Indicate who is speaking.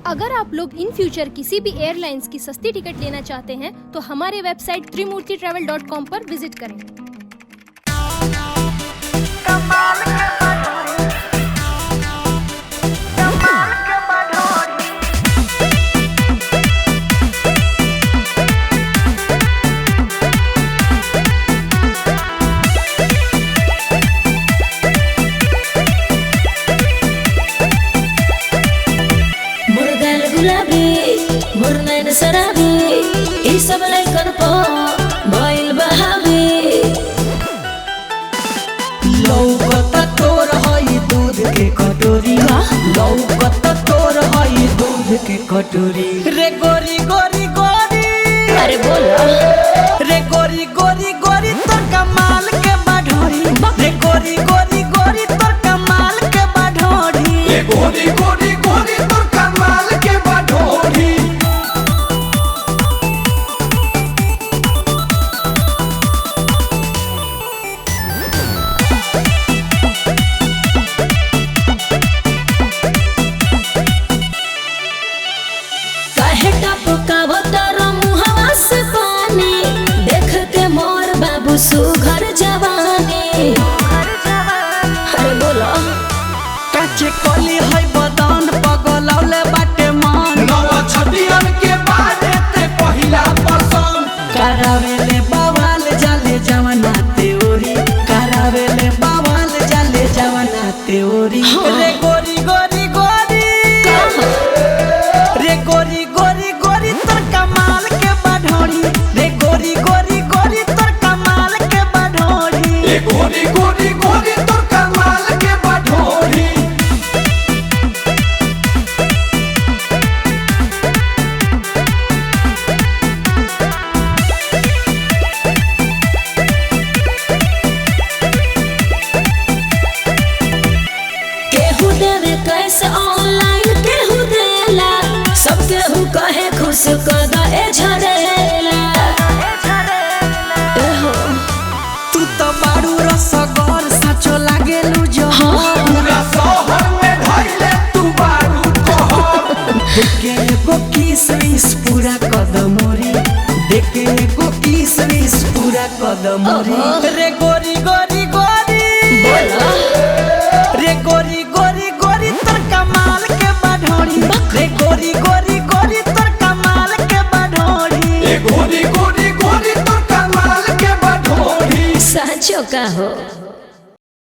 Speaker 1: अगर आप लोग इन फ्यूचर किसी भी एयरलाइंस की सस्ती टिकट लेना चाहते हैं तो हमारे वेबसाइट त्रिमूर्तिtravel.com पर विजिट करें।
Speaker 2: मुरनैन शराबी ई सब लइकन पो भइल बहावी।
Speaker 3: लौकत तोर हई दूध के कटोरी, लौकत तोर हई दूध के कटोरी। रे गोरी गोरी गोरी,
Speaker 2: अरे बोला
Speaker 3: रे गोरी गोरी गोरी तोर कमाल के बाढ़ोरी। रे गोरी गोरी गोरी तोर कमाल के बाढ़ोरी।
Speaker 4: रे गोरी गोरी गोरी तोर कमाल के बाढ़ोरी।
Speaker 2: सुघर जवानी। अरे बोला
Speaker 3: काचे कली है बदन पगलौले बाटे मन।
Speaker 4: नवा छटियन के बारे ते पहिला पसंद।
Speaker 3: करावेले बवाल जाले जवाना तेओरी, करावेले बवाल जाले जवाना तेओरी। रे गोरी गोरी गोरी, रे गोरी गोरी गोरी तोर कमाल के बाढ़ोरी। रे गोरी गोरी गोरी तोर कमाल के बाढ़ोरी।
Speaker 4: रे गोरी गोरी गोरी तोर कमाल के बाढ़ोरी।
Speaker 2: केहू देवे कैसे ऑनलाइन केहू देला, सब केहू कहे खुश कदा ए झरेला।
Speaker 3: तू तो बारू रसगर साचो लागेलू जहर।
Speaker 4: पूरा शहर में धइले तू बारू कहर।
Speaker 3: देखे एगो किसमिस पूरा कदमोरी, देखे एगो किसमिस पूरा कदमोरी। रे गोरी गोरी गोरी, रे गोरी गोरी गोरी तोर कमाल के बाढ़ोरी। रे गोरी गोरी गोरी तोर कमाल के बाढ़ोरी।
Speaker 4: रे गोरी गोरी गोरी तोर कमाल के बाढ़ोरी।
Speaker 2: साचो का हो।